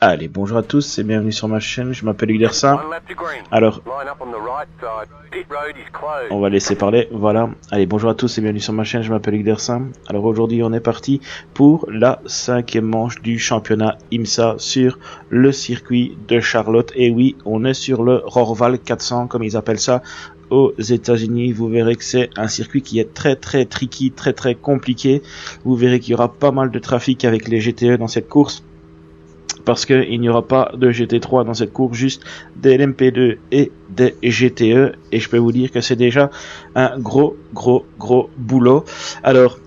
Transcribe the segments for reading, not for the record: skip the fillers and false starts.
Allez, bonjour à tous et bienvenue sur ma chaîne, je m'appelle Udersa. Alors, on va laisser parler, voilà. Allez, bonjour à tous et bienvenue sur ma chaîne, je m'appelle Udersa. Alors aujourd'hui, on est parti pour la 5e manche du championnat IMSA sur le circuit de Charlotte. Et oui, on est sur le Roorval 400, comme ils appellent ça aux États-Unis. Vous verrez que c'est un circuit qui est très tricky, très compliqué. Vous verrez qu'il y aura pas mal de trafic avec les GTE dans cette course, parce qu'il n'y aura pas de GT3 dans cette course, juste des LMP2 et des GTE, et je peux vous dire que c'est déjà un gros boulot. Alors,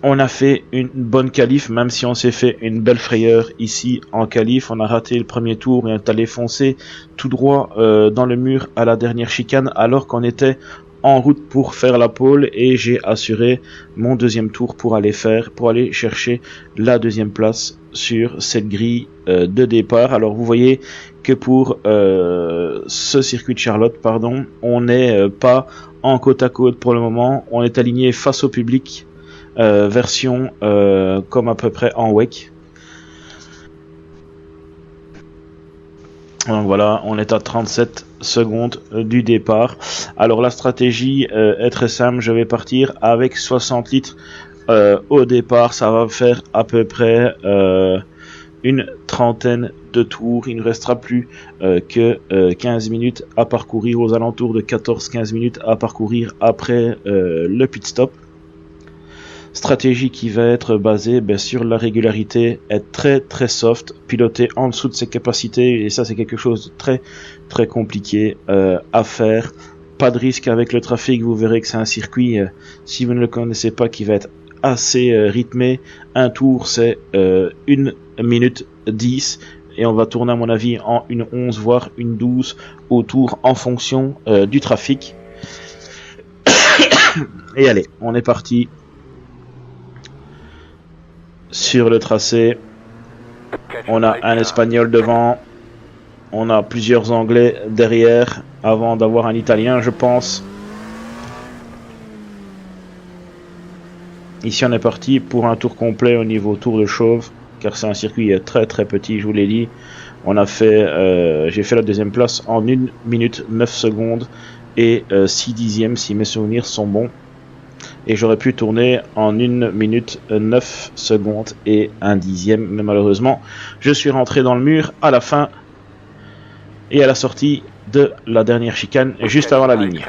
on a fait une bonne qualif, même si on s'est fait une belle frayeur ici en qualif. On a raté le premier tour et on est allé foncer tout droit dans le mur à la dernière chicane, alors qu'on était en route pour faire la pole, et j'ai assuré mon deuxième tour pour aller chercher la deuxième place sur cette grille de départ. Alors vous voyez que pour ce circuit de Charlotte, on n'est pas en côte à côte pour le moment. On est aligné face au public, version comme à peu près en WEC. Donc voilà, on est à 37 secondes du départ. Alors la stratégie est très simple, je vais partir avec 60 litres au départ. Ça va faire à peu près une trentaine de tours. Il ne restera plus que 15 minutes à parcourir, aux alentours de 14-15 minutes à parcourir après le pit stop. Stratégie qui va être basée sur la régularité, être très soft, piloter en dessous de ses capacités, et ça c'est quelque chose de très compliqué à faire. Pas de risque avec le trafic, vous verrez que c'est un circuit, si vous ne le connaissez pas, qui va être assez rythmé. Un tour c'est 1 minute 10, et on va tourner à mon avis en une 11 voire une 12 au tour en fonction du trafic. Et allez, on est parti sur le tracé. On a un Espagnol devant, on a plusieurs Anglais derrière, avant d'avoir un Italien, je pense. Ici on est parti pour un tour complet au niveau tour de chauve, car c'est un circuit très petit, je vous l'ai dit. On a fait, j'ai fait la deuxième place en 1 minute 9 secondes et 6 dixièmes si mes souvenirs sont bons. Et j'aurais pu tourner en 1 minute 9 secondes et 1 dixième, mais malheureusement je suis rentré dans le mur à la fin et à la sortie de la dernière chicane, juste avant la ligne.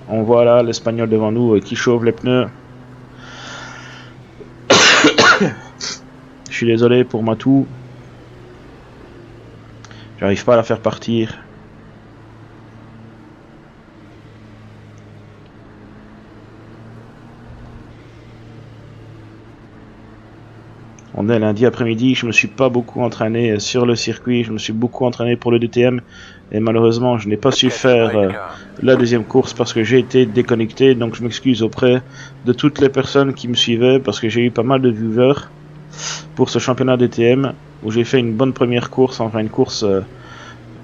On voit là l'Espagnol devant nous qui chauffe les pneus. Je suis désolé pour Matou, j'arrive pas à la faire partir. On est lundi après-midi, je me suis pas beaucoup entraîné sur le circuit, je me suis beaucoup entraîné pour le DTM, et malheureusement je n'ai pas su faire la deuxième course parce que j'ai été déconnecté. Donc je m'excuse auprès de toutes les personnes qui me suivaient, parce que j'ai eu pas mal de viewers pour ce championnat DTM où j'ai fait une bonne première course, enfin une course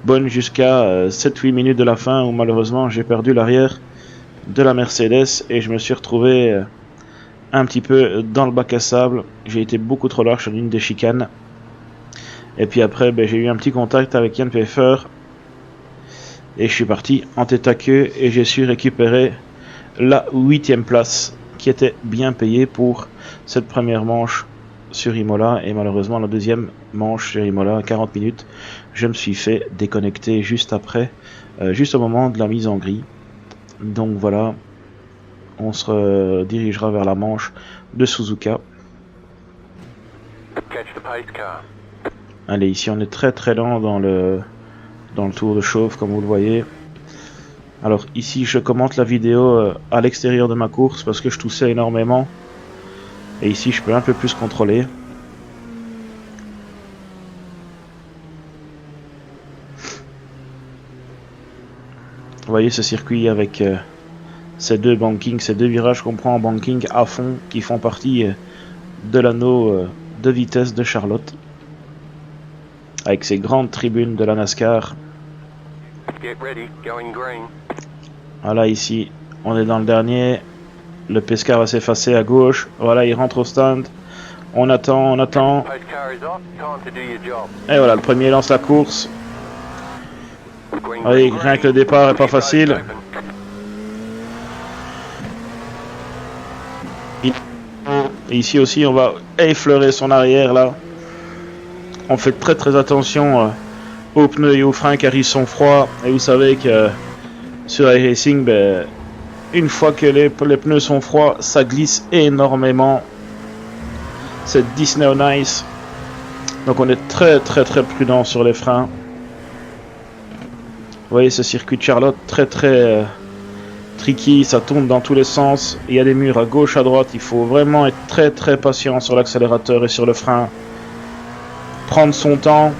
bonne jusqu'à 7-8 minutes de la fin, où malheureusement j'ai perdu l'arrière de la Mercedes et je me suis retrouvé un petit peu dans le bac à sable. J'ai été beaucoup trop large sur l'une des chicanes, et puis après j'ai eu un petit contact avec Jan Pfeffer et je suis parti en tête à queue, et j'ai su récupérer la 8e place qui était bien payée pour cette première manche sur Imola. Et malheureusement la deuxième manche sur Imola, 40 minutes, je me suis fait déconnecter juste après, juste au moment de la mise en grille. Donc voilà, on se dirigera vers la manche de Suzuka. Allez, ici on est très lent dans le tour de chauve, comme vous le voyez. Alors ici je commente la vidéo à l'extérieur de ma course parce que je toussais énormément, et ici je peux un peu plus contrôler. Vous voyez ce circuit avec ces deux bankings, ces deux virages qu'on prend en banking à fond, qui font partie de l'anneau de vitesse de Charlotte, avec ces grandes tribunes de la NASCAR. Voilà, ici on est dans le dernier, le Pescar va s'effacer à gauche, voilà, il rentre au stand, On attend, on attend. Et voilà, le premier lance la course. Oui, rien que le départ est pas facile. Et ici aussi, on va effleurer son arrière là. On fait très attention aux pneus et aux freins car ils sont froids. Et vous savez que sur iRacing, ben, une fois que les pneus sont froids, ça glisse énormément. C'est Disney on Ice. Donc on est très prudent sur les freins. Vous voyez ce circuit de Charlotte, très tricky, ça tourne dans tous les sens. Il y a des murs à gauche, à droite. Il faut vraiment être très patient sur l'accélérateur et sur le frein. Prendre son temps.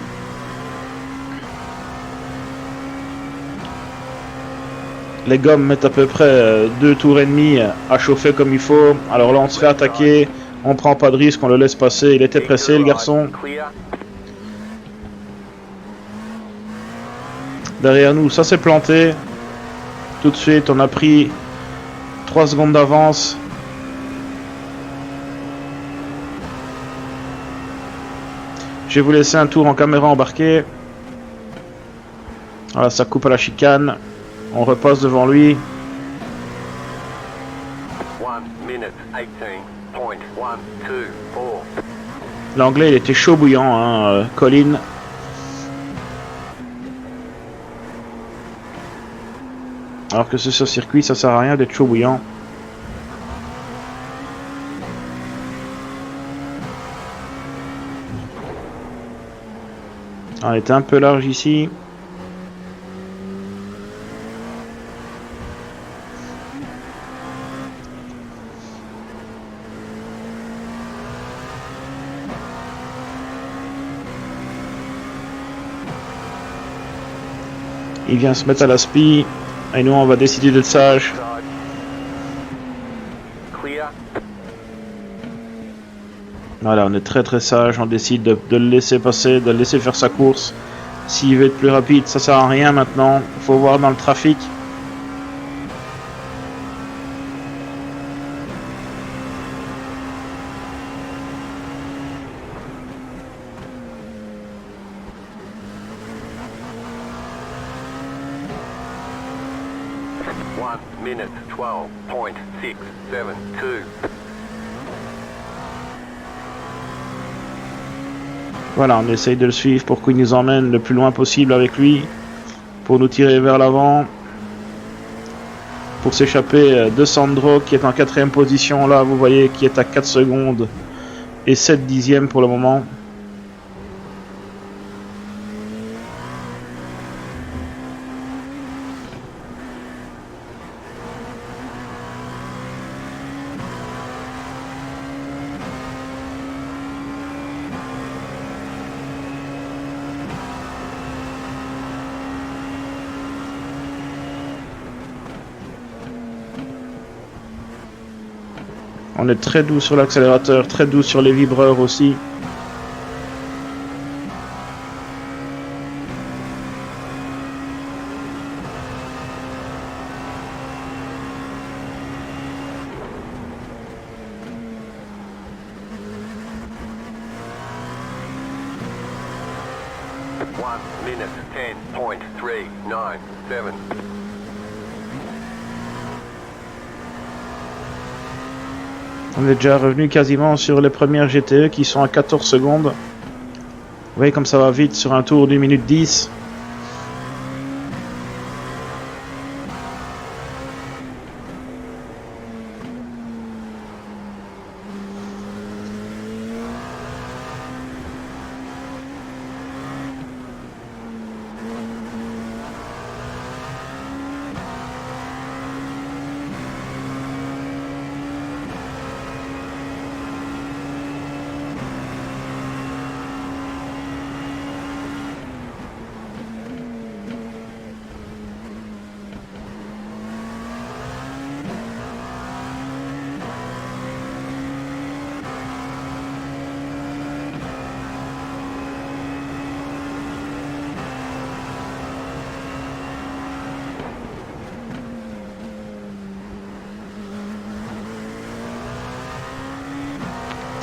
Les gommes mettent à peu près 2 tours et demi à chauffer comme il faut. Alors là on se fait attaquer. On prend pas de risque, on le laisse passer. Il était pressé le garçon. Derrière nous, ça s'est planté. Tout de suite, on a pris 3 secondes d'avance. Je vais vous laisser un tour en caméra embarquée. Voilà, ça coupe à la chicane. On repasse devant lui. 1 minute 18.124. L'anglais, il était chaud bouillant, hein, Colin. Alors que ce circuit, ça sert à rien d'être chaud bouillant. On était un peu large ici. Il vient se mettre à la spi. Et nous, on va décider d'être sage. Voilà, on est très sage. On décide de le laisser passer, de le laisser faire sa course. S'il veut être plus rapide, ça sert à rien maintenant. Il faut voir dans le trafic. Minute 12.672. Voilà, on essaye de le suivre pour qu'il nous emmène le plus loin possible avec lui, pour nous tirer vers l'avant, pour s'échapper de Sandro qui est en 4ème position là, vous voyez, qui est à 4 secondes et 7 dixièmes pour le moment. On est très doux sur l'accélérateur, très doux sur les vibreurs aussi. Minute 10.397. On est déjà revenu quasiment sur les premières GTE qui sont à 14 secondes. Vous voyez comme ça va vite sur un tour d'1 minute 10.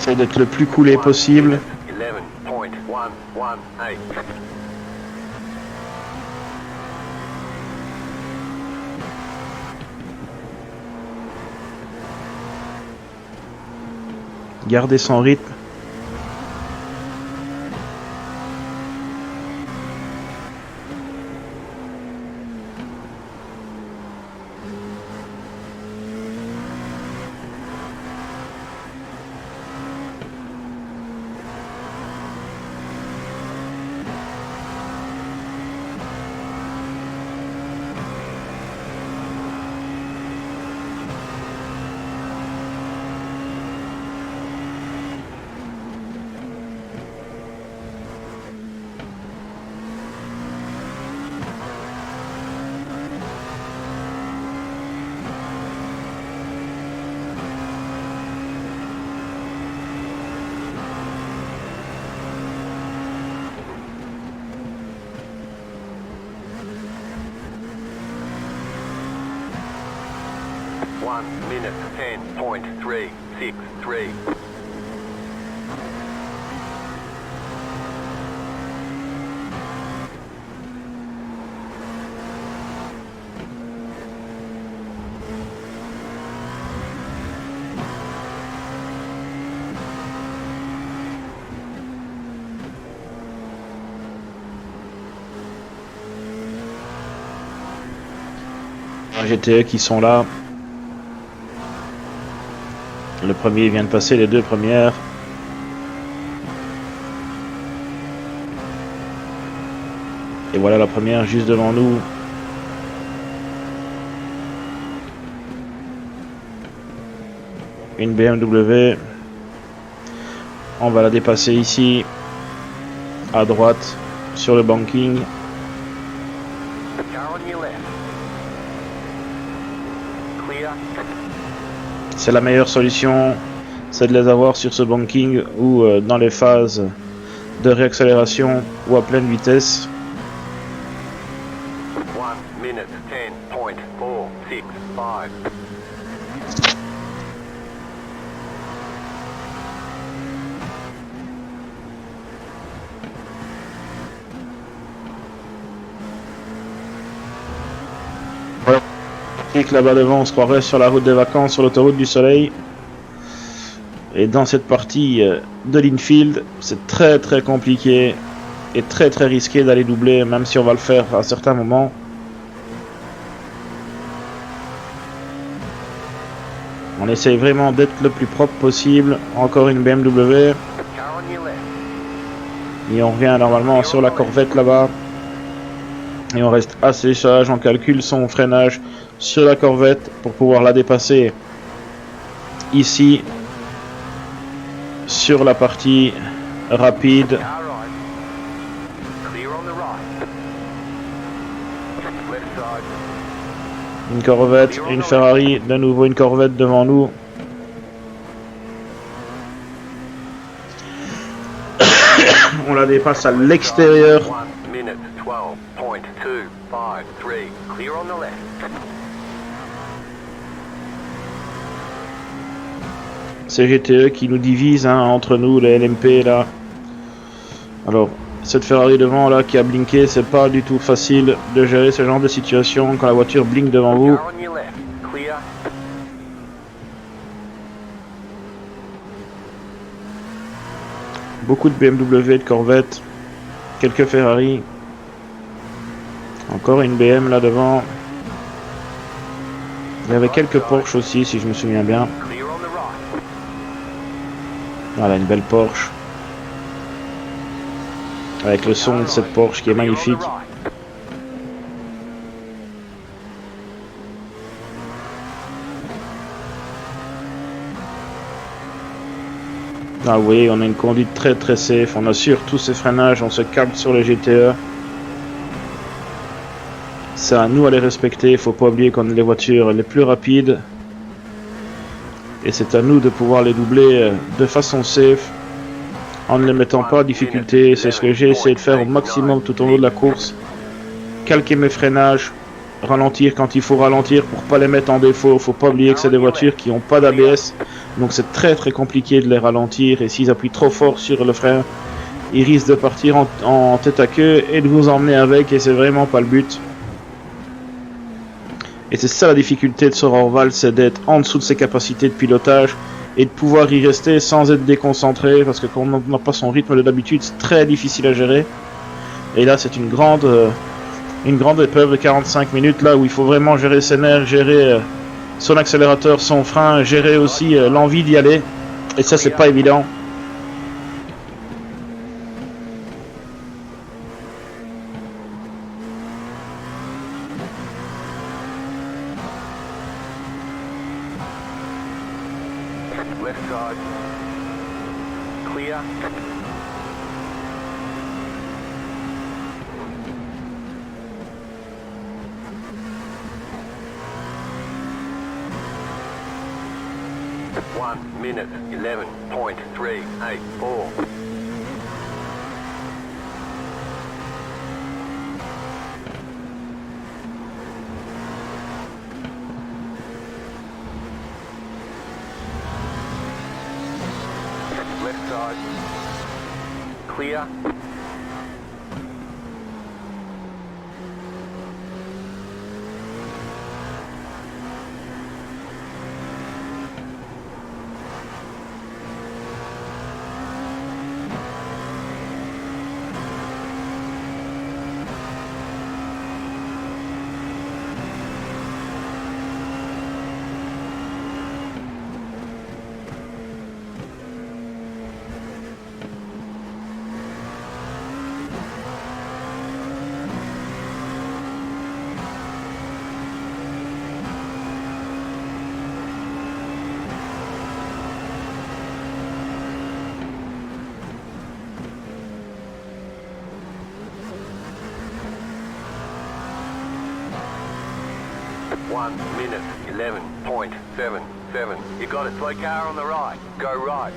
essaie d'être le plus coulé possible. 11.118. Garder son rythme. One minute 10.363. GTE qui sont là. Le premier vient de passer les deux premières. Et voilà la première juste devant nous. Une BMW. On va la dépasser ici, à droite, sur le banking. C'est la meilleure solution, c'est de les avoir sur ce banking ou dans les phases de réaccélération ou à pleine vitesse. 1 minute 10.465. Là-bas devant, on se croirait sur la route des vacances, sur l'autoroute du soleil. Et dans cette partie de l'infield, c'est très très compliqué et très très risqué d'aller doubler, même si on va le faire à certains moments. On essaye vraiment d'être le plus propre possible. Encore une BMW. Et on revient normalement sur la Corvette là-bas. Et on reste assez sage, on calcule son freinage sur la Corvette pour pouvoir la dépasser ici sur la partie rapide. Une Corvette, une Ferrari, de nouveau une Corvette devant nous. On la dépasse à l'extérieur. C'est GTE qui nous divise entre nous, les LMP là. Alors, cette Ferrari devant là qui a blinké, c'est pas du tout facile de gérer ce genre de situation quand la voiture blinque devant vous. Beaucoup de BMW, de Corvette, quelques Ferrari. Encore une BM là devant. Il y avait quelques Porsche aussi si je me souviens bien. Voilà une belle Porsche. Avec le son de cette Porsche qui est magnifique. Ah oui, on a une conduite très très safe, on assure tous ces freinages, on se calme sur les GTE. C'est à nous à les respecter, il faut pas oublier qu'on est les voitures les plus rapides. Et c'est à nous de pouvoir les doubler de façon safe, en ne les mettant pas en difficulté. C'est ce que j'ai essayé de faire au maximum tout au long de la course. Calquer mes freinages ralentir quand il faut ralentir pour pas les mettre en défaut. Faut pas oublier que c'est des voitures qui ont pas d'ABS, donc c'est très très compliqué de les ralentir, et s'ils appuient trop fort sur le frein, ils risquent de partir en tête à queue et de vous emmener avec, et c'est vraiment pas le but. Et c'est ça la difficulté de ce Roorval, c'est d'être en dessous de ses capacités de pilotage et de pouvoir y rester sans être déconcentré, parce que quand on n'a pas son rythme de d'habitude, c'est très difficile à gérer. Et là, c'est une grande épreuve de 45 minutes, là où il faut vraiment gérer ses nerfs, gérer son accélérateur, son frein, gérer aussi l'envie d'y aller. Et ça, c'est pas évident. Left side. Clear. One minute, 11.384. Left side. Clear. One minute, 11.77. You got it, slow car on the right. Go right.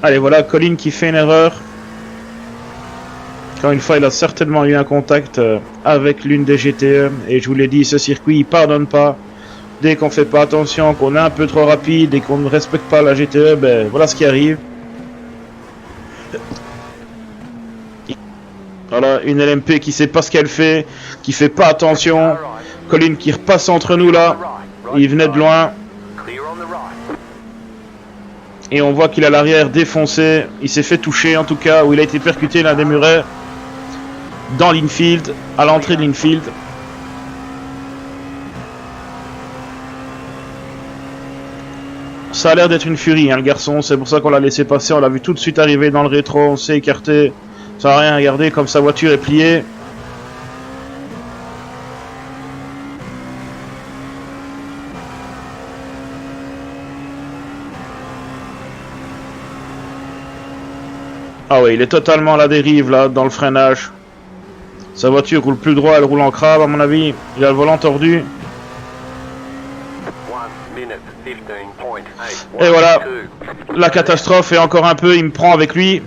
Allez, voilà, Colin qui fait une erreur. Encore une fois, il a certainement eu un contact avec l'une des GTE. Et je vous l'ai dit, ce circuit, il pardonne pas. Dès qu'on fait pas attention, qu'on est un peu trop rapide et qu'on ne respecte pas la GTE, ben voilà ce qui arrive. Voilà, une LMP qui sait pas ce qu'elle fait, qui fait pas attention. Colin qui repasse entre nous là. Il venait de loin. Et on voit qu'il a l'arrière défoncé. Il s'est fait toucher en tout cas, où il a été percuté l'un des murets dans l'infield, à l'entrée de l'infield. Ça a l'air d'être une furie, hein, le garçon. C'est pour ça qu'on l'a laissé passer. On l'a vu tout de suite arriver dans le rétro. On s'est écarté. Ça n'a rien regardé comme sa voiture est pliée. Ah ouais, il est totalement à la dérive là, dans le freinage. Sa voiture roule plus droit, elle roule en crabe à mon avis. Il a le volant tordu. Et voilà, la catastrophe, et encore un peu, il me prend avec lui.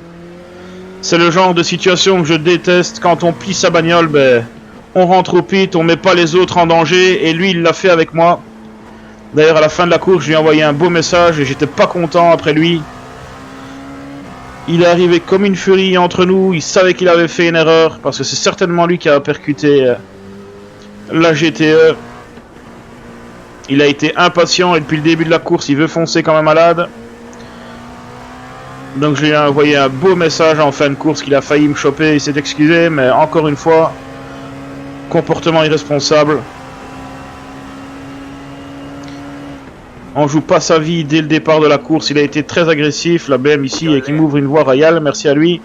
C'est le genre de situation que je déteste. Quand on plie sa bagnole, ben, on rentre au pit, on met pas les autres en danger, et lui il l'a fait avec moi. D'ailleurs à la fin de la course, je lui ai envoyé un beau message et j'étais pas content après lui. Il est arrivé comme une furie entre nous, il savait qu'il avait fait une erreur, parce que c'est certainement lui qui a percuté la GTE. Il a été impatient et depuis le début de la course, il veut foncer comme un malade. Donc je lui ai envoyé un beau message en fin de course qu'il a failli me choper, il s'est excusé, mais encore une fois, comportement irresponsable. On joue pas sa vie dès le départ de la course, il a été très agressif, la BM ici qui m'ouvre une voie royale, merci à lui.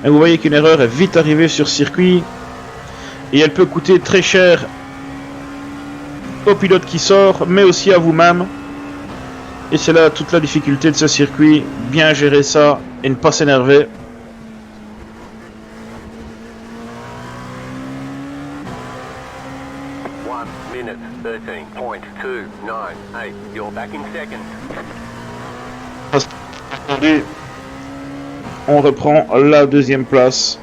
Et vous voyez qu'une erreur est vite arrivée sur circuit, et elle peut coûter très cher au pilote qui sort, mais aussi à vous-même. Et c'est là toute la difficulté de ce circuit, bien gérer ça et ne pas s'énerver. On reprend la deuxième place.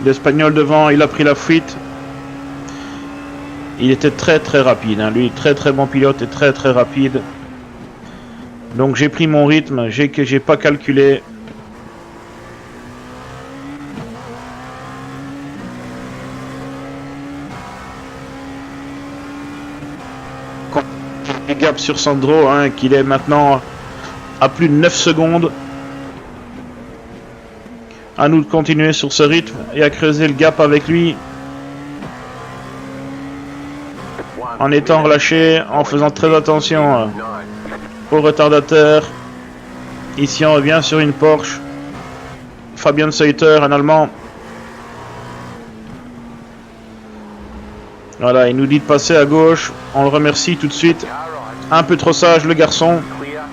L'Espagnol devant, il a pris la fuite. Il était très très rapide, hein. Lui, très très bon pilote et très très rapide. Donc j'ai pris mon rythme, j'ai pas calculé. Gap sur Sandro, hein, qu'il est maintenant à plus de 9 secondes. À nous de continuer sur ce rythme et à creuser le gap avec lui. En étant relâché, en faisant très attention aux retardateurs. Ici on revient sur une Porsche. Fabian Seuter, un Allemand. Voilà, il nous dit de passer à gauche. On le remercie tout de suite. Un peu trop sage le garçon. Clear.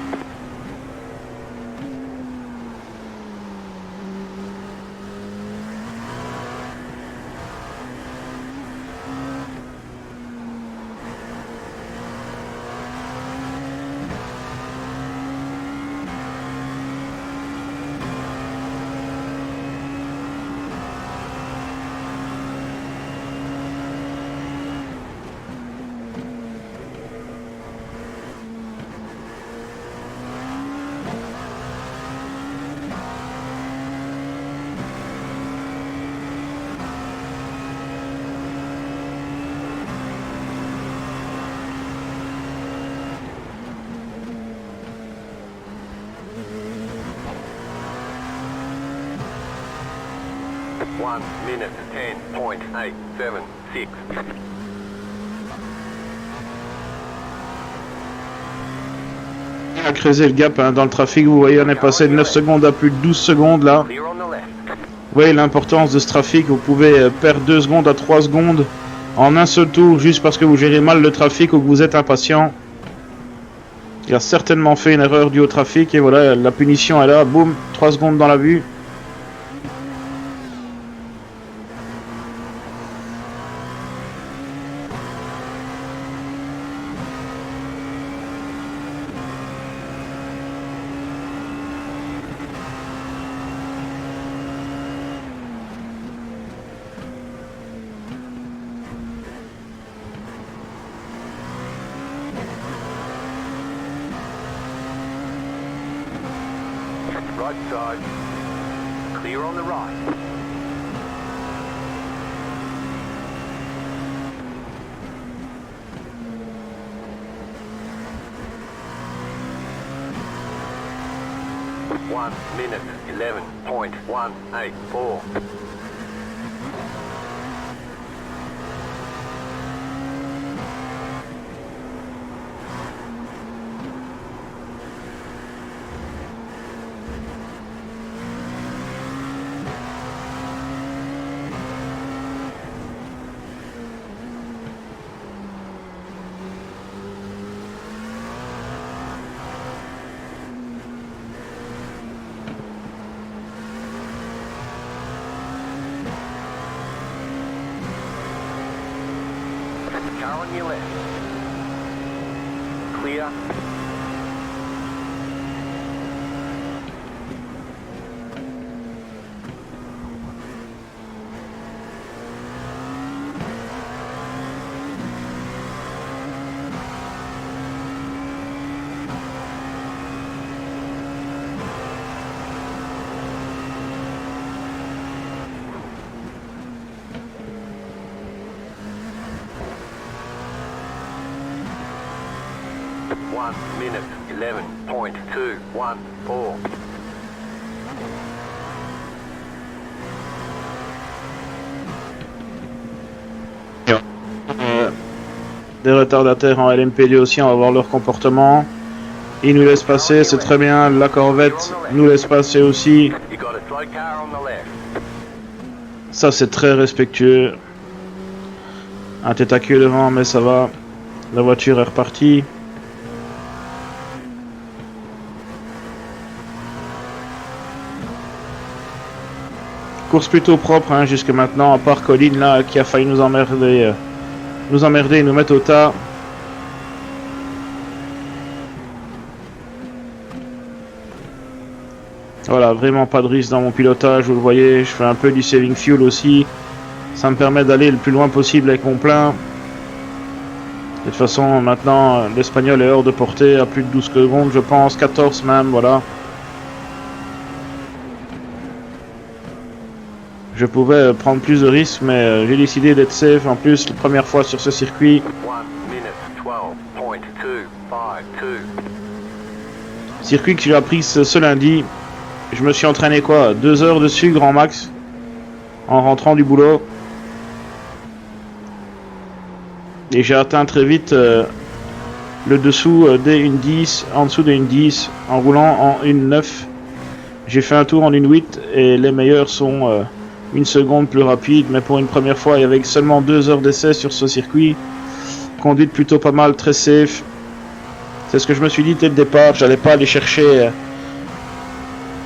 One minute 10.876. On a creusé le gap, hein, dans le trafic. Vous voyez, on est passé de 9 secondes à plus de 12 secondes là. Clear on the left. Vous voyez l'importance de ce trafic. Vous pouvez perdre 2 secondes à 3 secondes en un seul tour juste parce que vous gérez mal le trafic ou que vous êtes impatient. Il a certainement fait une erreur due au trafic et voilà, la punition est là. Boum, 3 secondes dans la vue. Right side. Clear on the right. One minute 11.184. Car on your left. Clear. One minute 11.214. Des retardataires en LMP2 aussi, on va voir leur comportement. Ils nous laissent passer, c'est très bien. La Corvette nous laisse passer aussi. You got a slow car on the left. Ça c'est très respectueux. Un tête à queue devant, mais ça va. La voiture est repartie. Course plutôt propre, hein, jusque maintenant, à part Colin là qui a failli nous emmerder et nous mettre au tas. Voilà, vraiment pas de risque dans mon pilotage, vous le voyez, je fais un peu du saving fuel aussi. Ça me permet d'aller le plus loin possible avec mon plein. De toute façon, maintenant, l'Espagnol est hors de portée, à plus de 12 secondes, je pense, 14 même, voilà. Je pouvais prendre plus de risques, mais j'ai décidé d'être safe. En plus, la première fois sur ce circuit. 1 minute 12.252. Circuit que j'ai appris ce lundi. Je me suis entraîné quoi, 2 heures dessus, grand max, en rentrant du boulot. Et j'ai atteint très vite le dessous des 1.10, en dessous des 1.10, en roulant en 1.9. J'ai fait un tour en 1.8 et les meilleurs sont 1 seconde plus rapide. Mais pour une première fois, et avec seulement 2 heures d'essai sur ce circuit, conduite plutôt pas mal, très safe. C'est ce que je me suis dit dès le départ, j'allais pas aller chercher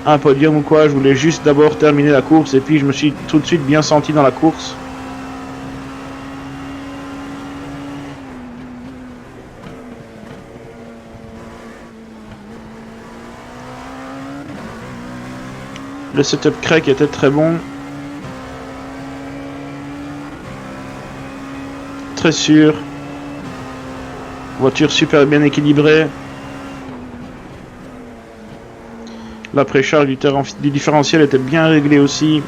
un podium ou quoi, je voulais juste d'abord terminer la course et puis je me suis tout de suite bien senti dans la course. Le setup crack était très bon. Très sûr. Voiture super bien équilibrée. La précharge du différentiel était bien réglée aussi.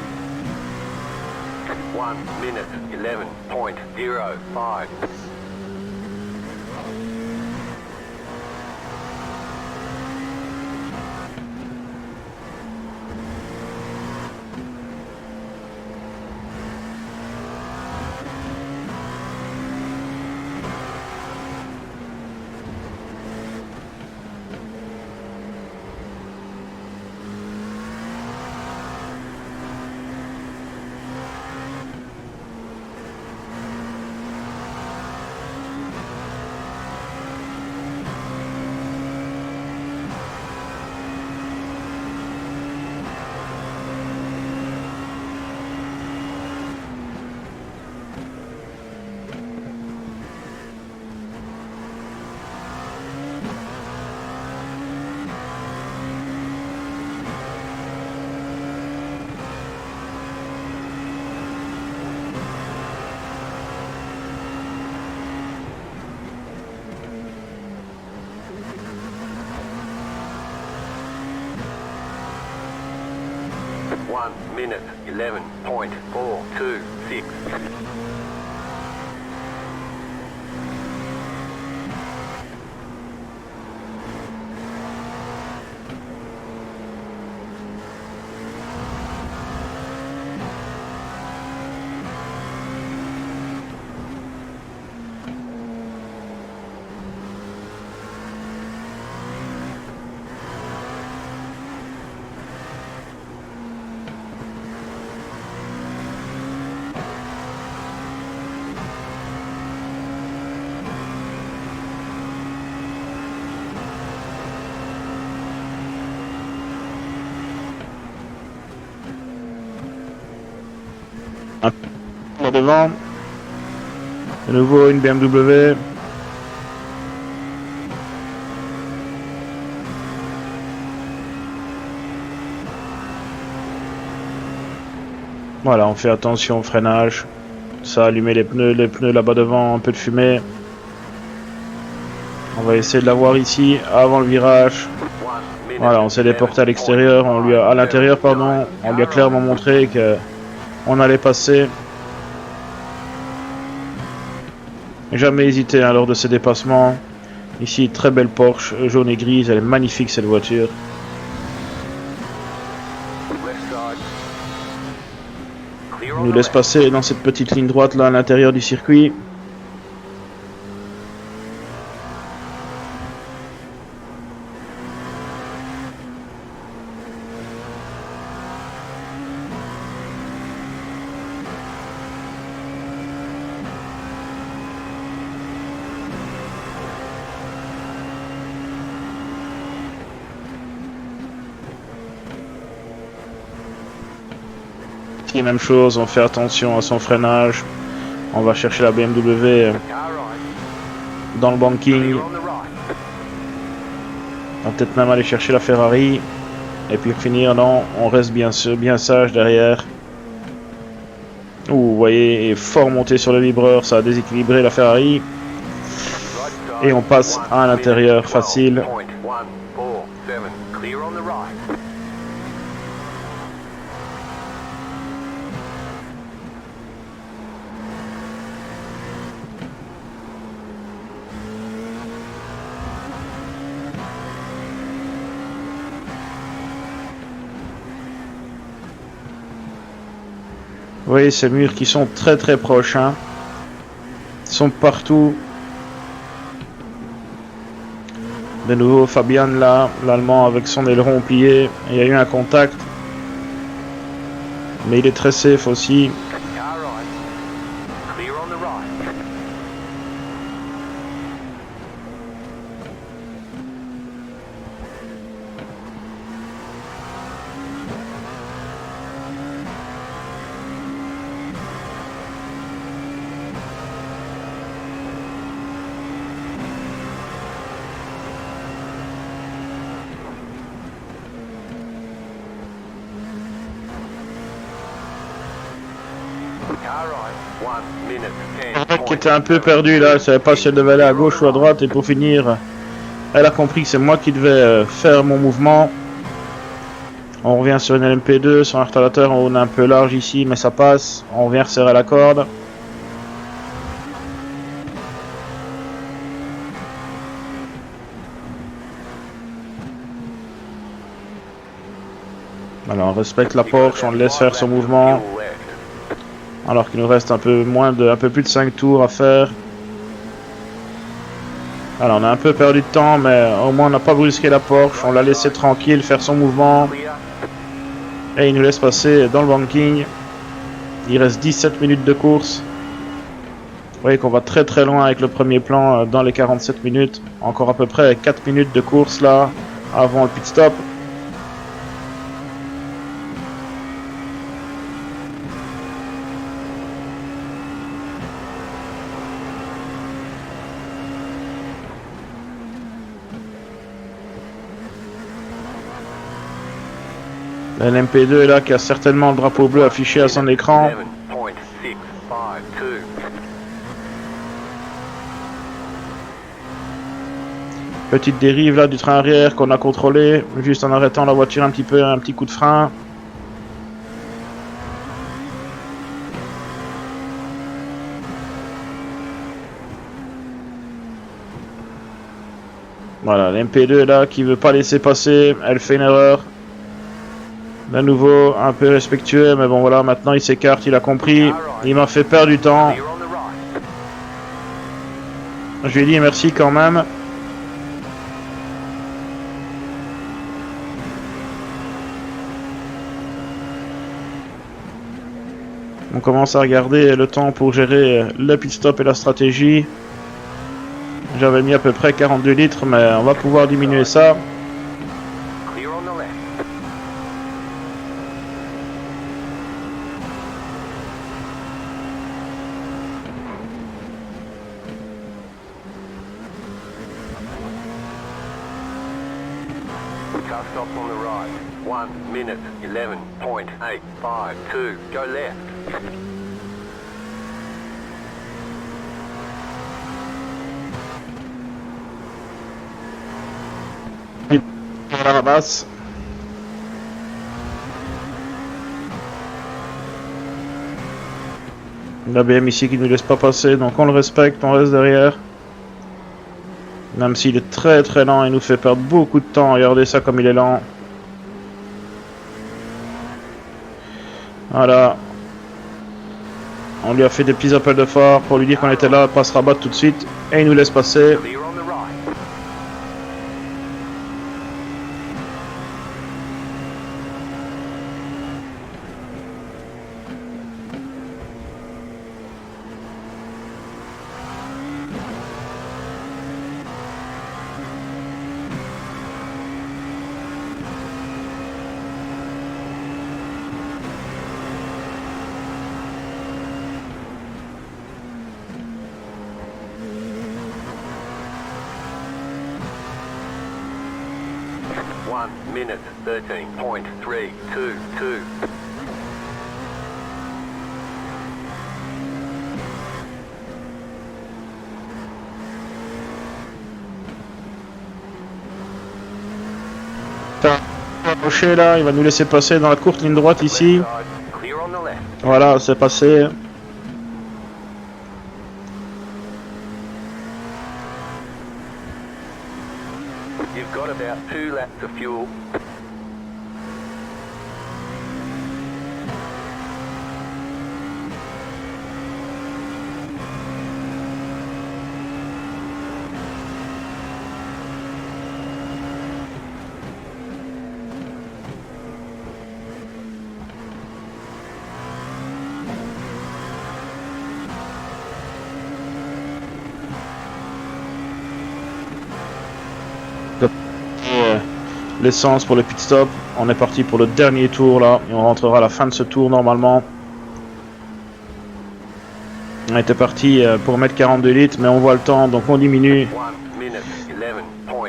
1 minute 11.05. Minute 11.426. Là devant. De nouveau une BMW. Voilà, on fait attention au freinage. Ça a allumé les pneus là-bas devant, un peu de fumée. On va essayer de l'avoir ici avant le virage. Voilà, on s'est déporté à l'extérieur, à l'intérieur pardon. On lui a clairement montré que on allait passer. Jamais hésité hein, lors de ces dépassements. Ici, très belle Porsche, jaune et grise, elle est magnifique cette voiture. Il nous laisse passer dans cette petite ligne droite là à l'intérieur du circuit. Même chose, on fait attention à son freinage. On va chercher la BMW dans le banking. On va peut-être même aller chercher la Ferrari. Et puis pour finir, non, on reste bien sûr bien sage derrière. Ouh, vous voyez, est fort monté sur le vibreur, ça a déséquilibré la Ferrari. Et on passe à l'intérieur facile. Vous voyez ces murs qui sont très très proches, hein. Ils sont partout. De nouveau Fabian là, l'Allemand avec son aileron plié. Il y a eu un contact. Mais il est très safe aussi. Qui était un peu perdu là, elle savait pas si elle devait aller à gauche ou à droite, et pour finir, elle a compris que c'est moi qui devais faire mon mouvement. On revient sur une LMP2, sur un retardateur, on est un peu large ici, mais ça passe. On revient resserrer la corde. Alors on respecte la Porsche, on le laisse faire son mouvement. Alors qu'il nous reste un peu plus de 5 tours à faire. Alors on a un peu perdu de temps, mais au moins on n'a pas brusqué la Porsche, on l'a laissé tranquille faire son mouvement. Et il nous laisse passer dans le banking. Il reste 17 minutes de course. Vous voyez qu'on va très très loin avec le premier plan dans les 47 minutes. Encore à peu près 4 minutes de course là, avant le pit stop. La LMP2 est là, qui a certainement le drapeau bleu affiché à son écran. Petite dérive là du train arrière qu'on a contrôlé, juste en arrêtant la voiture un petit peu, un petit coup de frein. Voilà, l'MP2 est là, qui veut pas laisser passer, elle fait une erreur. De nouveau, un peu respectueux, mais bon voilà, maintenant il s'écarte, il a compris. Il m'a fait perdre du temps. Je lui ai dit merci quand même. On commence à regarder le temps pour gérer le pit stop et la stratégie. J'avais mis à peu près 42 litres, mais on va pouvoir diminuer ça. Stop on the right. 1 minute 11.852. Go left. À la basse. La BM ici qui ne nous laisse pas passer, donc on le respecte, on reste derrière. Même s'il est très très lent, il nous fait perdre beaucoup de temps. Regardez ça comme il est lent. Voilà. On lui a fait des petits appels de phare pour lui dire qu'on était là, pas se rabattre tout de suite. Et il nous laisse passer. 1 minute 13.322. Approché là, il va nous laisser passer dans la courte ligne droite ici. Clear on the left. Voilà, c'est passé. You've got about 2 laps of fuel. L'essence pour le pit stop. On est parti pour le dernier tour là et on rentrera à la fin de ce tour normalement. On était parti pour mettre 42 litres mais on voit le temps donc on diminue. 1 minute 11.167.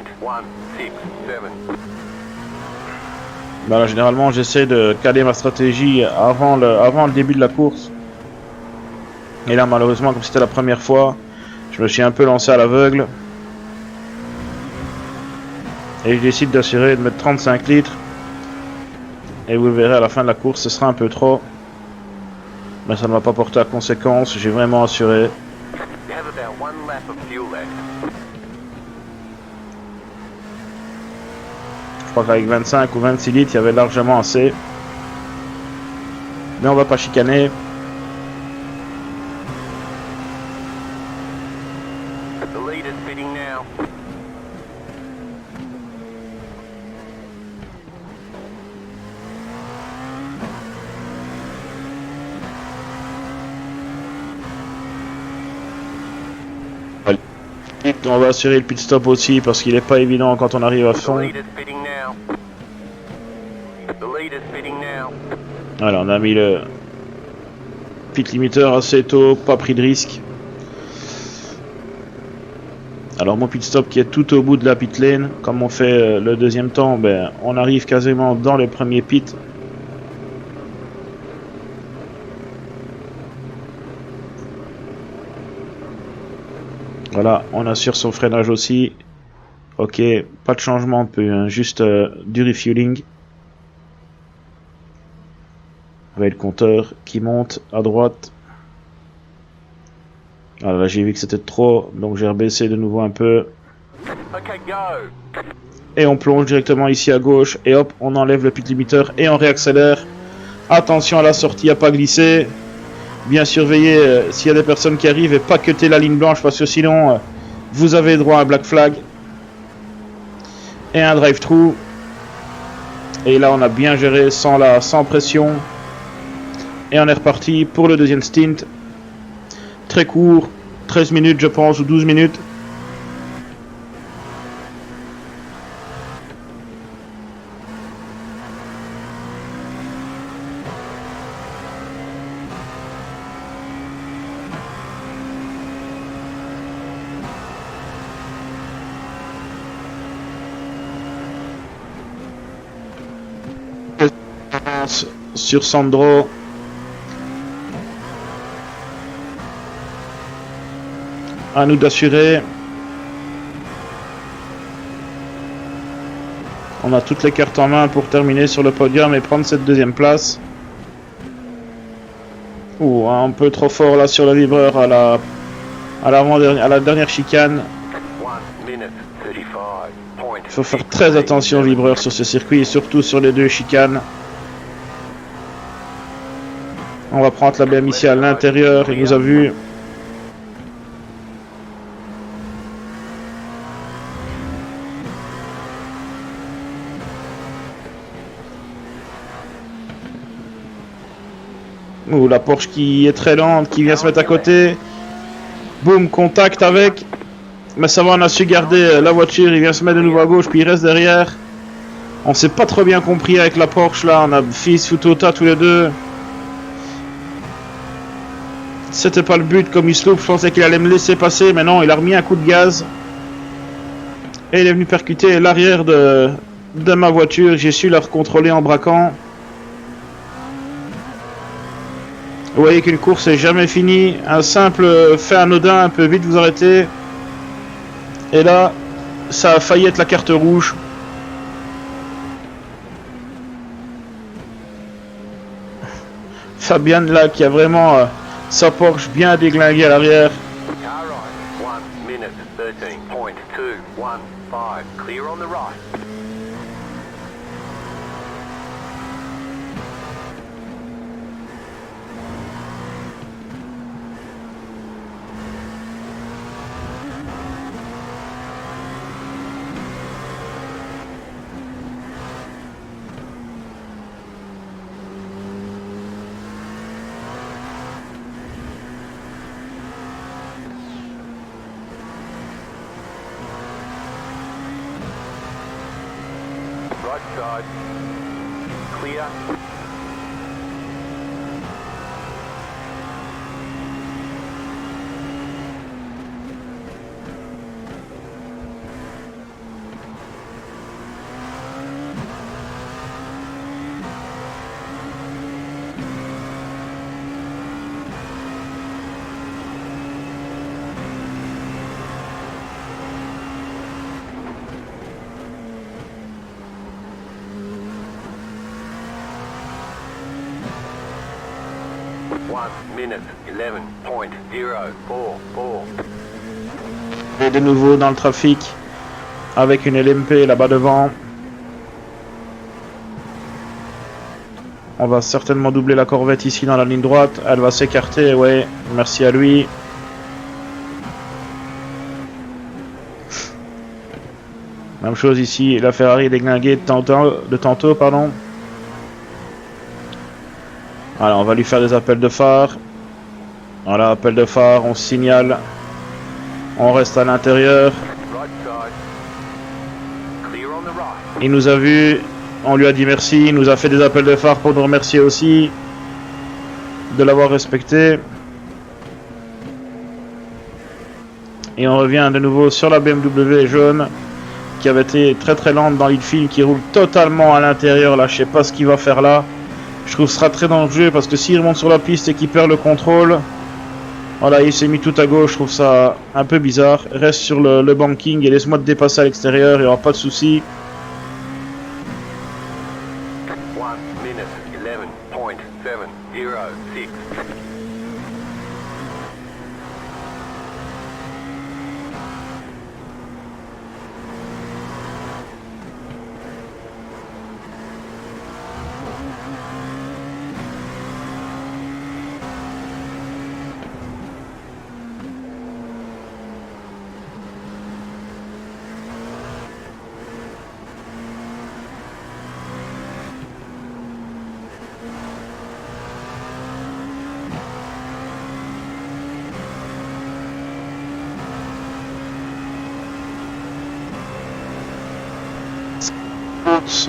Voilà, généralement j'essaie de caler ma stratégie avant le début de la course. Et là malheureusement comme c'était la première fois, je me suis un peu lancé à l'aveugle. Et je décide d'assurer de mettre 35 litres. Et vous le verrez à la fin de la course, ce sera un peu trop. Mais ça ne va pas porter à conséquence, j'ai vraiment assuré. You have about 1 lap of fuel left. Je crois qu'avec 25 ou 26 litres, il y avait largement assez. Mais on va pas chicaner. The lead is fitting now. On va assurer le pit stop aussi parce qu'il n'est pas évident quand on arrive à The fond. lead is fitting now. The lead is fitting now. Voilà, on a mis le pit limiteur assez tôt, pas pris de risque. Alors mon pit stop qui est tout au bout de la pit lane, comme on fait le deuxième temps, ben, on arrive quasiment dans le premier pit. Voilà, on assure son freinage aussi. Ok, pas de changement un peu, hein, juste du refueling. Avec le compteur qui monte à droite. Alors là j'ai vu que c'était trop, donc j'ai rebaissé de nouveau un peu. Okay, go. Et on plonge directement ici à gauche. Et hop, on enlève le pit limiteur et on réaccélère. Attention à la sortie à pas glisser. Bien surveiller s'il y a des personnes qui arrivent et pas cutter la ligne blanche parce que sinon vous avez droit à un black flag. Et un drive-through. Et là on a bien géré sans pression. Et on est reparti pour le deuxième stint. Très court, 13 minutes je pense ou 12 minutes. Sur Sandro. À nous d'assurer. On a toutes les cartes en main pour terminer sur le podium et prendre cette deuxième place. Ouh, un peu trop fort là sur le vibreur à la dernière chicane. 1 minute 35.6. Il faut faire très attention au vibreur sur ce circuit et surtout sur les deux chicanes. On va prendre la BM ici à l'intérieur, il nous a vu. Ouh, la Porsche qui est très lente, qui vient se mettre à côté. Boum, contact avec. Mais ça va, on a su garder la voiture, il vient se mettre de nouveau à gauche, puis il reste derrière. On s'est pas trop bien compris avec la Porsche là, on a fils Futota tous les deux. C'était pas le but comme il se loupe, je pensais qu'il allait me laisser passer, mais non, il a remis un coup de gaz. Et il est venu percuter l'arrière de de ma voiture. J'ai su la recontrôler en braquant. Vous voyez qu'une course est jamais finie. Un simple fait anodin peut vite vous arrêter. Et là, ça a failli être la carte rouge. Fabian là qui a vraiment sa Porsche bien déglinguée à l'arrière. Car right, 1 minute 13.215. Clear on the right. Right side. Clear. Minute 11.044. Et de nouveau dans le trafic avec une LMP là-bas devant. On va certainement doubler la Corvette ici dans la ligne droite. Elle va s'écarter, ouais, merci à lui. Même chose ici, la Ferrari déglinguée de tantôt, pardon. Alors on va lui faire des appels de phare. Voilà, appel de phare, on signale. On reste à l'intérieur. Il nous a vu, on lui a dit merci, il nous a fait des appels de phare pour nous remercier aussi de l'avoir respecté. Et on revient de nouveau sur la BMW jaune qui avait été très très lente dans l'infield, qui roule totalement à l'intérieur. Là, je sais pas ce qu'il va faire là. Je trouve que ce sera très dangereux parce que s'il remonte sur la piste et qu'il perd le contrôle, voilà, il s'est mis tout à gauche. Je trouve ça un peu bizarre. Reste sur le banking et laisse-moi te dépasser à l'extérieur, il n'y aura pas de souci. 1 minute 11.706.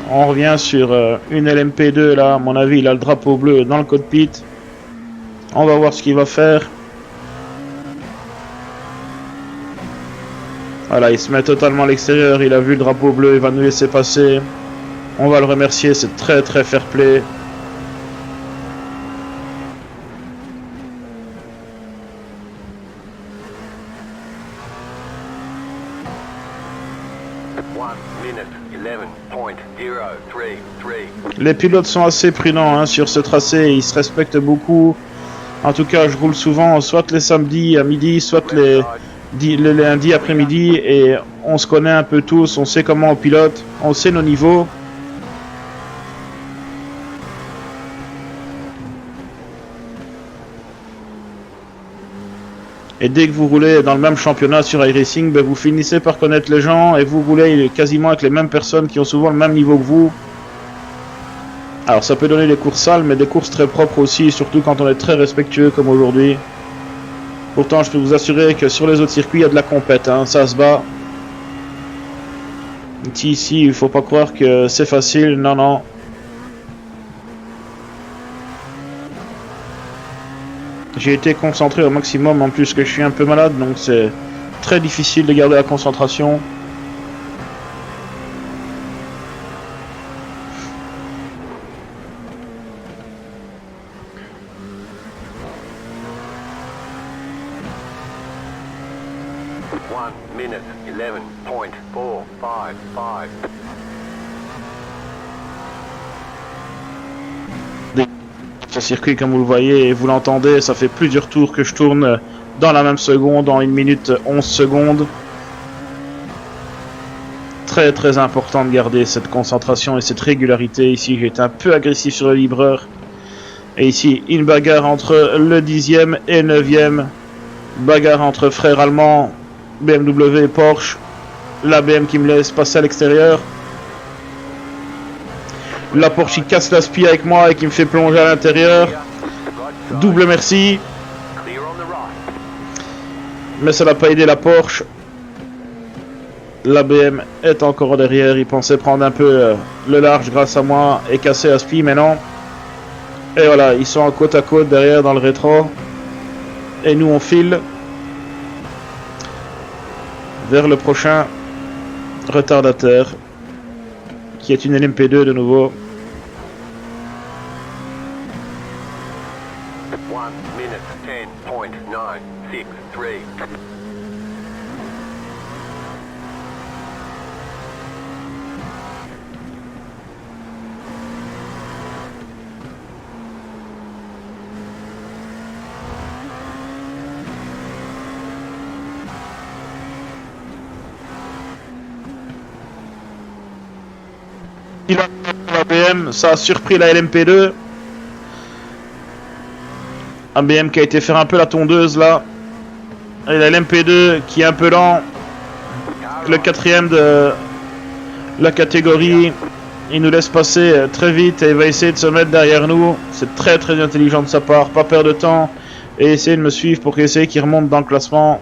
On revient sur une LMP2 là, à mon avis il a le drapeau bleu dans le cockpit. On va voir ce qu'il va faire. Voilà, il se met totalement à l'extérieur, il a vu le drapeau bleu, il va nous laisser passer. On va le remercier, c'est très très fair play. Les pilotes sont assez prudents hein, sur ce tracé, ils se respectent beaucoup. En tout cas, je roule souvent, soit les samedis à midi, soit les lundis après-midi, et on se connaît un peu tous, on sait comment on pilote, on sait nos niveaux. Et dès que vous roulez dans le même championnat sur iRacing, ben vous finissez par connaître les gens et vous roulez quasiment avec les mêmes personnes qui ont souvent le même niveau que vous. Alors ça peut donner des courses sales, mais des courses très propres aussi, surtout quand on est très respectueux comme aujourd'hui. Pourtant, je peux vous assurer que sur les autres circuits, il y a de la compète, hein, ça se bat. Ici, il faut pas croire que c'est facile, non, non. J'ai été concentré au maximum, en plus que je suis un peu malade, donc c'est très difficile de garder la concentration. 1 minute 11.455. Ce circuit, comme vous le voyez et vous l'entendez, ça fait plusieurs tours que je tourne dans la même seconde, en 1 minute 11 secondes. Très très important de garder cette concentration et cette régularité. Ici j'ai été un peu agressif sur le livreur. Et ici une bagarre entre le 10e et le 9e. Bagarre entre frères allemands, BMW et Porsche. La BM qui me laisse passer à l'extérieur. La Porsche qui casse la spie avec moi et qui me fait plonger à l'intérieur. Double merci. Clear on the right. Mais ça n'a pas aidé la Porsche. La BM est encore derrière. Il pensait prendre un peu le large grâce à moi et casser la spie, mais non. Et voilà, ils sont en côte à côte derrière dans le rétro. Et nous on file vers le prochain retardateur, qui est une LMP2 de nouveau. 1 minute 10.963. Il a la BM, ça a surpris la LMP2. Un BM qui a été faire un peu la tondeuse là. Et la LMP2 qui est un peu lent. Le 4e de la catégorie. Il nous laisse passer très vite et il va essayer de se mettre derrière nous. C'est très très intelligent de sa part. Pas perdre de temps et essayer de me suivre pour essayer qu'il remonte dans le classement.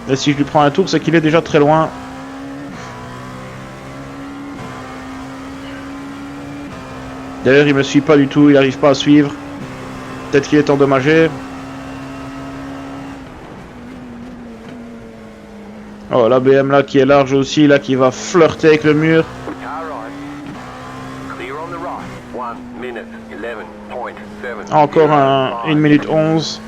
Et si je lui prends un tour, c'est qu'il est déjà très loin. D'ailleurs, il me suit pas du tout, il n'arrive pas à suivre. Peut-être qu'il est endommagé. Oh, la BM là qui est large aussi, là qui va flirter avec le mur. Car right. Clear on the right. 1 minute 11.7. Encore 1 minute 11.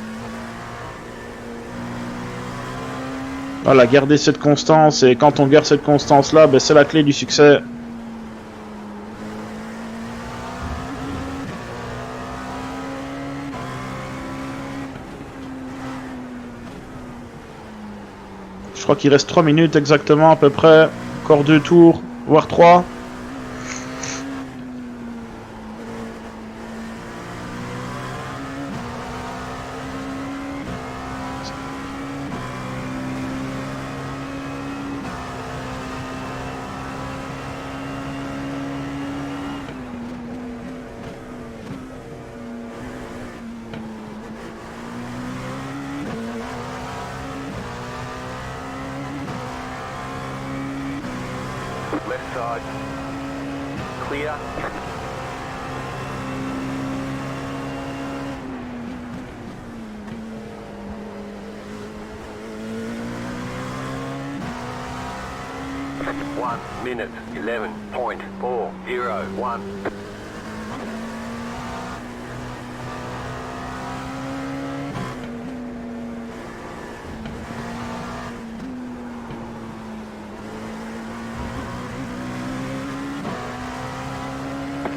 Voilà, garder cette constance. Et quand on garde cette constance là, ben, c'est la clé du succès. Je crois qu'il reste 3 minutes exactement à peu près. Encore 2 tours, voire 3. Left side. Clear. One minute 11.401.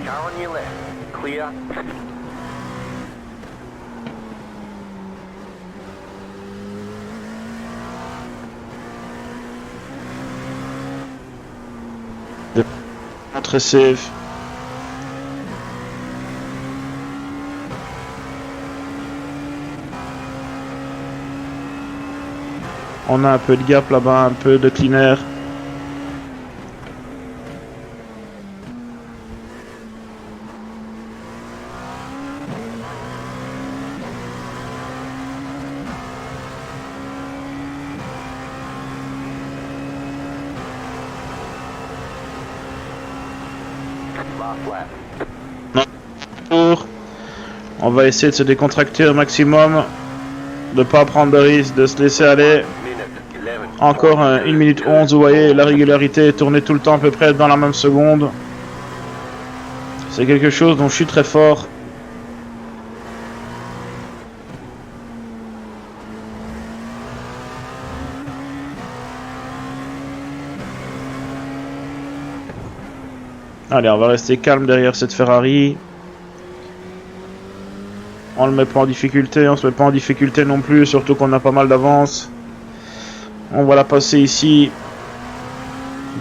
Car on your left. Clear. Très safe. On a un peu de gap là-bas, un peu de cleaner. Last lap. On va essayer de se décontracter au maximum, de pas prendre de risque, de se laisser aller. Minute 11. Encore 1 minute 11, vous voyez, la régularité est tournée tout le temps à peu près dans la même seconde. C'est quelque chose dont je suis très fort. Allez, on va rester calme derrière cette Ferrari. On le met pas en difficulté, on se met pas en difficulté non plus, surtout qu'on a pas mal d'avance. On va la passer ici,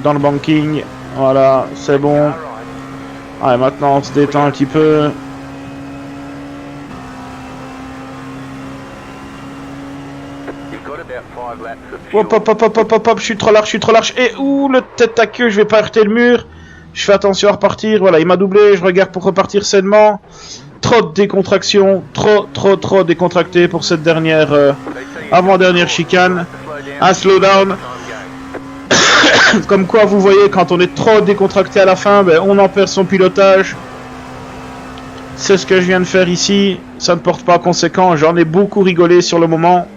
dans le banking. Voilà, c'est bon. Allez, maintenant on se détend un petit peu. Hop, hop, hop, hop, hop, hop, hop, je suis trop large. Et ouh, le tête à queue, je vais pas heurter le mur. Je fais attention à repartir. Voilà, il m'a doublé, je regarde pour repartir sainement. Trop de décontraction, trop décontracté pour cette dernière avant-dernière chicane. Un slowdown. Comme quoi, vous voyez, quand on est trop décontracté à la fin, ben, on en perd son pilotage. C'est ce que je viens de faire ici. Ça ne porte pas conséquent. J'en ai beaucoup rigolé sur le moment.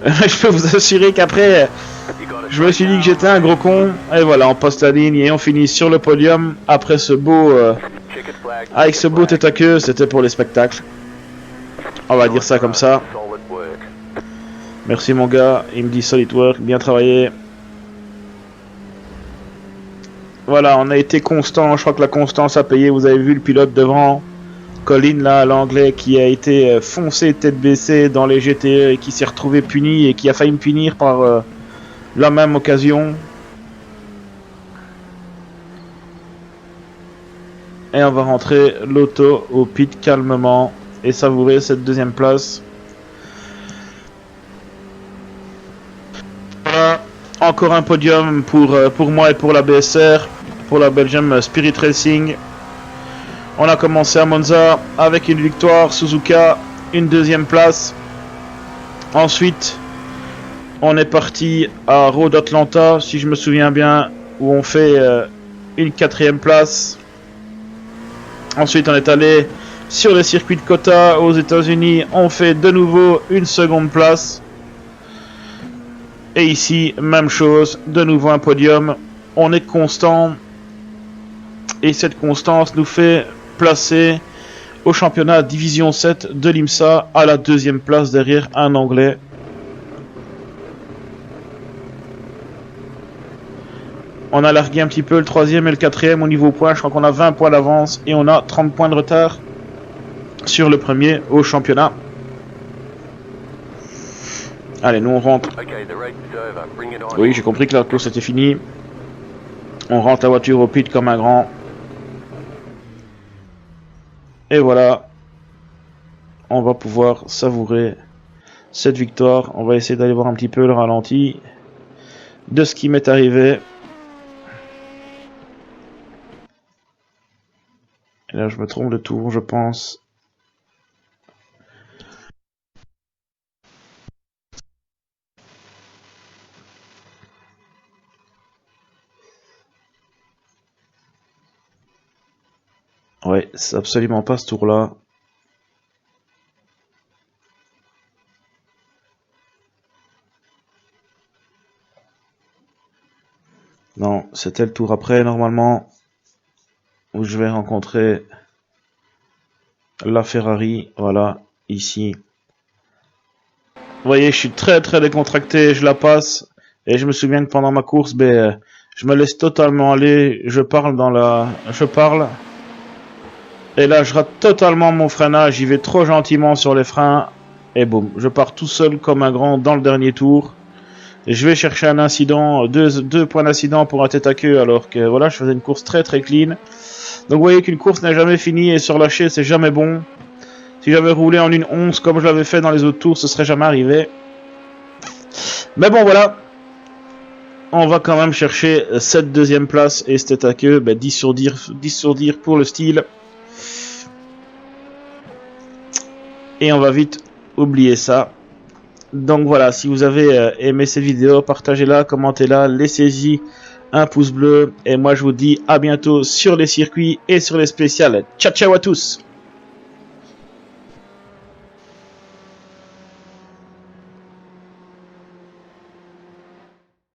Je peux vous assurer qu'après, je me suis dit que j'étais un gros con. Et voilà, on passe la ligne et on finit sur le podium. Après ce beau... avec ce beau tête à queue, c'était pour les spectacles. On va dire ça comme ça. Merci mon gars, il me dit solid work, bien travaillé. Voilà, on a été constant, je crois que la constance a payé. Vous avez vu le pilote devant, Colin là, l'anglais, qui a été foncé tête baissée dans les GTE et qui s'est retrouvé puni et qui a failli me punir par la même occasion. Et on va rentrer l'auto au pit calmement et savourer cette deuxième place. Voilà, encore un podium pour moi et pour la BSR, pour la Belgium Spirit Racing. On a commencé à Monza avec une victoire, Suzuka, une deuxième place. Ensuite, on est parti à Road Atlanta, si je me souviens bien, où on fait une quatrième place. Ensuite, on est allé sur le circuit de Kota aux États-Unis. On fait de nouveau une seconde place. Et ici, même chose, de nouveau un podium. On est constant. Et cette constance nous fait placer au championnat Division 7 de l'IMSA à la deuxième place derrière un Anglais. On a largué un petit peu le troisième et le quatrième au niveau points. Je crois qu'on a 20 points d'avance et on a 30 points de retard sur le premier au championnat. Allez, nous on rentre. Oui, j'ai compris que la course était finie. On rentre la voiture au pit comme un grand. Et voilà. On va pouvoir savourer cette victoire. On va essayer d'aller voir un petit peu le ralenti de ce qui m'est arrivé. Et là, je me trompe de tour, je pense. Ouais, c'est absolument pas ce tour-là. Non, c'était le tour après, normalement, où je vais rencontrer la Ferrari. Voilà, ici. Vous voyez, je suis très décontracté, je la passe. Et je me souviens que pendant ma course, je me laisse totalement aller. Je parle. Et là, je rate totalement mon freinage. J'y vais trop gentiment sur les freins. Et boum, je pars tout seul comme un grand dans le dernier tour. Et je vais chercher un incident, deux points d'incident pour un tête à queue, alors que voilà, je faisais une course très clean. Donc vous voyez qu'une course n'est jamais finie et sur lâcher, c'est jamais bon. Si j'avais roulé en une 11 comme je l'avais fait dans les autres tours, ce serait jamais arrivé. Mais bon, voilà. On va quand même chercher cette deuxième place et ce tête à queue, 10 sur 10 pour le style. Et on va vite oublier ça. Donc voilà, si vous avez aimé cette vidéo, partagez-la, commentez-la, laissez-y un pouce bleu. Et moi je vous dis à bientôt sur les circuits et sur les spéciales. Ciao ciao à tous!